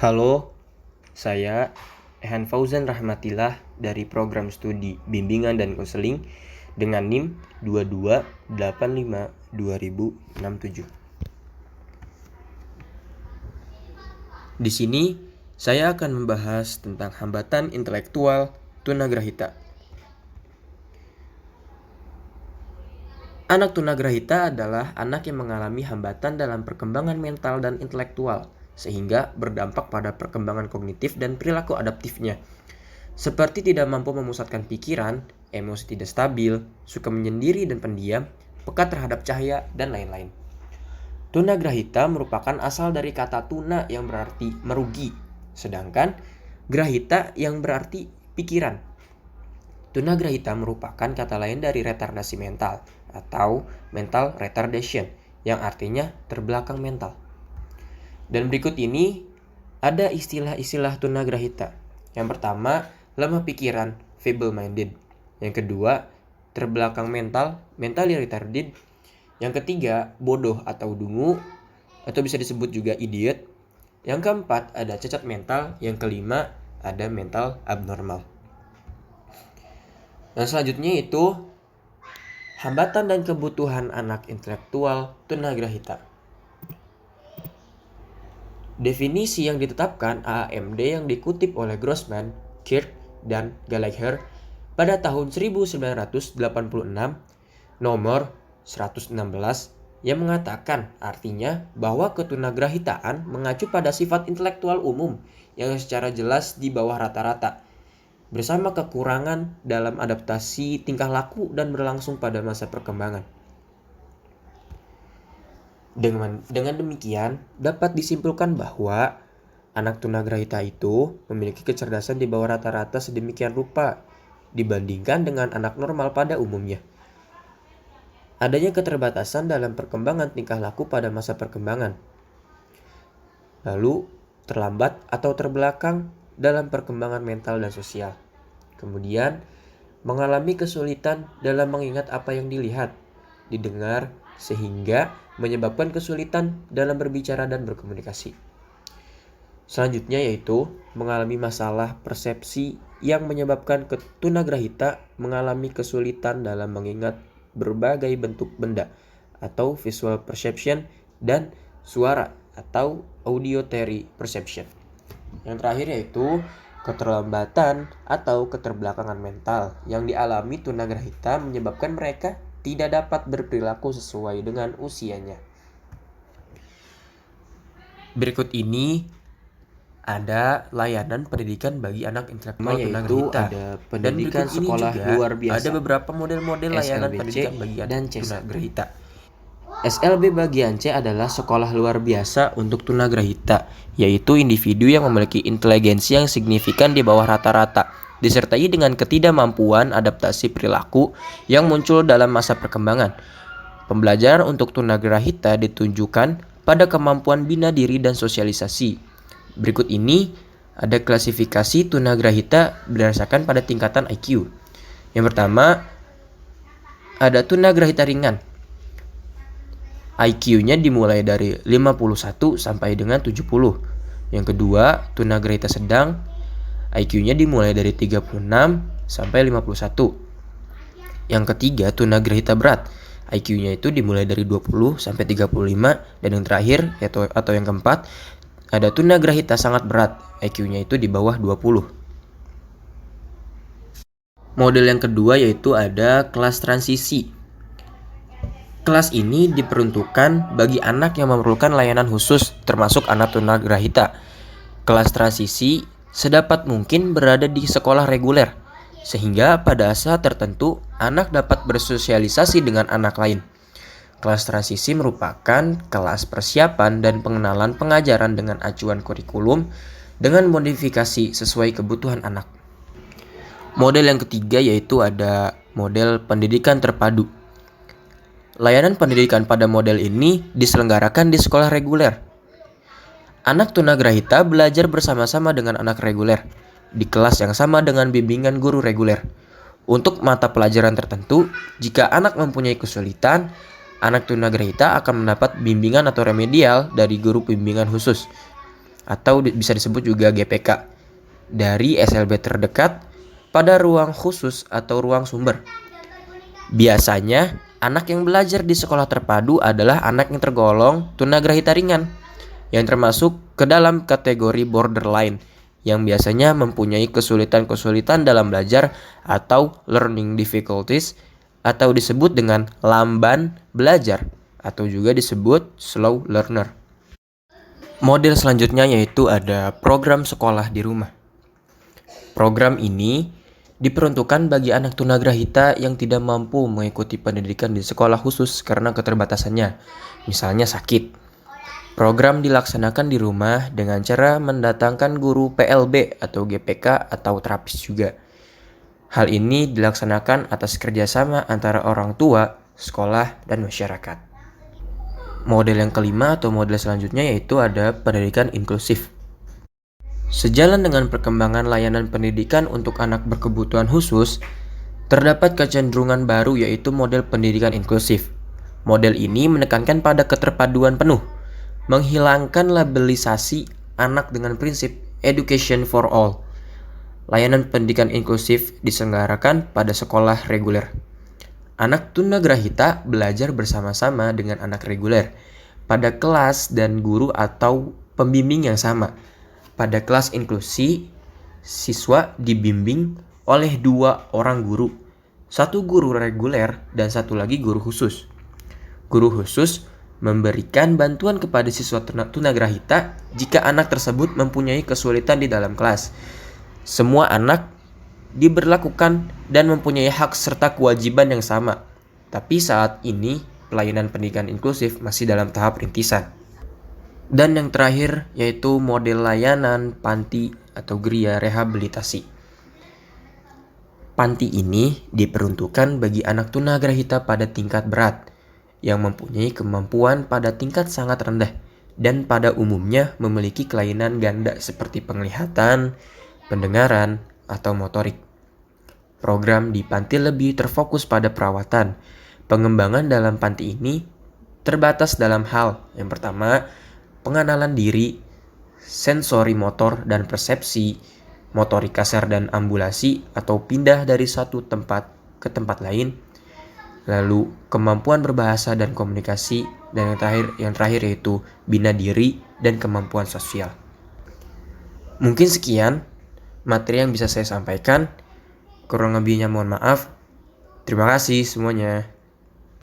Halo, saya Ehan Fauzan Rahmatillah dari program studi Bimbingan dan Konseling dengan NIM 2285-2067. Di sini saya akan membahas tentang hambatan intelektual tunagrahita. Anak tunagrahita adalah anak yang mengalami hambatan dalam perkembangan mental dan intelektual, sehingga berdampak pada perkembangan kognitif dan perilaku adaptifnya. Seperti tidak mampu memusatkan pikiran, emosi tidak stabil, suka menyendiri dan pendiam, peka terhadap cahaya, dan lain-lain. Tunagrahita merupakan asal dari kata tuna yang berarti merugi, sedangkan grahita yang berarti pikiran. Tunagrahita merupakan kata lain dari retardasi mental atau mental retardation yang artinya terbelakang mental. Dan berikut ini ada istilah-istilah tunagrahita. Yang pertama, lemah pikiran, feeble-minded. Yang kedua, terbelakang mental, mentally retarded. Yang ketiga, bodoh atau dungu, atau bisa disebut juga idiot. Yang keempat, ada cacat mental. Yang kelima, ada mental abnormal. Dan selanjutnya itu hambatan dan kebutuhan anak intelektual tunagrahita. Definisi yang ditetapkan AAMD yang dikutip oleh Grossman, Kirk, dan Gallagher pada tahun 1986 nomor 116 yang mengatakan artinya bahwa ketunagrahitaan mengacu pada sifat intelektual umum yang secara jelas di bawah rata-rata, bersama kekurangan dalam adaptasi tingkah laku dan berlangsung pada masa perkembangan. Dengan demikian, dapat disimpulkan bahwa anak tunagrahita itu memiliki kecerdasan di bawah rata-rata sedemikian rupa dibandingkan dengan anak normal pada umumnya. Adanya keterbatasan dalam perkembangan tingkah laku pada masa perkembangan. Lalu, terlambat atau terbelakang dalam perkembangan mental dan sosial. Kemudian, mengalami kesulitan dalam mengingat apa yang dilihat, didengar, sehingga menyebabkan kesulitan dalam berbicara dan berkomunikasi. Selanjutnya yaitu mengalami masalah persepsi yang menyebabkan tunagrahita mengalami kesulitan dalam mengingat berbagai bentuk benda atau visual perception dan suara atau auditory perception. Yang terakhir yaitu keterlambatan atau keterbelakangan mental yang dialami tunagrahita menyebabkan mereka tidak dapat berperilaku sesuai dengan usianya. Berikut ini ada layanan pendidikan bagi anak intelektual tunagrahita. Ada pendidikan Dan sekolah juga luar biasa. Ada beberapa model-model layanan SLBC pendidikan bagi anak dan CESA. tunagrahita. SLB bagian C adalah sekolah luar biasa untuk tunagrahita, yaitu individu yang memiliki inteligensi yang signifikan di bawah rata-rata, disertai dengan ketidakmampuan adaptasi perilaku yang muncul dalam masa perkembangan. Pembelajaran untuk tunagrahita ditunjukkan pada kemampuan bina diri dan sosialisasi. Berikut ini ada klasifikasi tunagrahita berdasarkan pada tingkatan IQ. Yang pertama, ada tunagrahita ringan. IQ-nya dimulai dari 51 sampai dengan 70. Yang kedua, tunagrahita sedang. IQ-nya dimulai dari 36 sampai 51. Yang ketiga, tunagrahita berat. IQ-nya itu dimulai dari 20 sampai 35. Dan yang terakhir, atau yang keempat, ada tunagrahita sangat berat. IQ-nya itu di bawah 20. Model yang kedua yaitu ada kelas transisi. Kelas ini diperuntukkan bagi anak yang memerlukan layanan khusus, termasuk anak tunagrahita. Kelas transisi sedapat mungkin berada di sekolah reguler, sehingga pada saat tertentu anak dapat bersosialisasi dengan anak lain. Kelas transisi merupakan kelas persiapan dan pengenalan pengajaran dengan acuan kurikulum dengan modifikasi sesuai kebutuhan anak. Model yang ketiga yaitu ada model pendidikan terpadu. Layanan pendidikan pada model ini diselenggarakan di sekolah reguler. Anak tunagrahita belajar bersama-sama dengan anak reguler di kelas yang sama dengan bimbingan guru reguler. Untuk mata pelajaran tertentu, jika anak mempunyai kesulitan, anak tunagrahita akan mendapat bimbingan atau remedial dari guru bimbingan khusus. atau bisa disebut juga GPK, dari SLB terdekat pada ruang khusus atau ruang sumber. Biasanya, anak yang belajar di sekolah terpadu adalah anak yang tergolong tunagrahita ringan, yang termasuk ke dalam kategori borderline, yang biasanya mempunyai kesulitan-kesulitan dalam belajar atau learning difficulties, atau disebut dengan lamban belajar, atau juga disebut slow learner. Model selanjutnya yaitu ada program sekolah di rumah. Program ini diperuntukkan bagi anak tunagrahita yang tidak mampu mengikuti pendidikan di sekolah khusus karena keterbatasannya, misalnya sakit. Program dilaksanakan di rumah dengan cara mendatangkan guru PLB atau GPK atau terapis juga. Hal ini dilaksanakan atas kerjasama antara orang tua, sekolah, dan masyarakat. Model yang kelima atau model selanjutnya yaitu ada pendidikan inklusif. Sejalan dengan perkembangan layanan pendidikan untuk anak berkebutuhan khusus, terdapat kecenderungan baru yaitu model pendidikan inklusif. Model ini menekankan pada keterpaduan penuh, menghilangkan labelisasi anak dengan prinsip education for all. Layanan pendidikan inklusif diselenggarakan pada sekolah reguler. Anak tunagrahita belajar bersama-sama dengan anak reguler pada kelas dan guru atau pembimbing yang sama. Pada kelas inklusi, siswa dibimbing oleh 2 orang guru, 1 guru reguler dan 1 lagi guru khusus. Guru khusus memberikan bantuan kepada siswa tunagrahita jika anak tersebut mempunyai kesulitan di dalam kelas. Semua anak diberlakukan dan mempunyai hak serta kewajiban yang sama. Tapi saat ini pelayanan pendidikan inklusif masih dalam tahap rintisan. Dan yang terakhir yaitu model layanan panti atau geria rehabilitasi. Panti ini diperuntukkan bagi anak tunagrahita pada tingkat berat yang mempunyai kemampuan pada tingkat sangat rendah dan pada umumnya memiliki kelainan ganda seperti penglihatan, pendengaran, atau motorik. Program di panti lebih terfokus pada perawatan. Pengembangan dalam panti ini terbatas dalam hal yang pertama, pengenalan diri, sensori motor dan persepsi, motorik kasar dan ambulasi atau pindah dari satu tempat ke tempat lain, lalu kemampuan berbahasa dan komunikasi, dan yang terakhir yaitu bina diri dan kemampuan sosial. Mungkin sekian materi yang bisa saya sampaikan, kurang lebihnya mohon maaf. Terima kasih semuanya.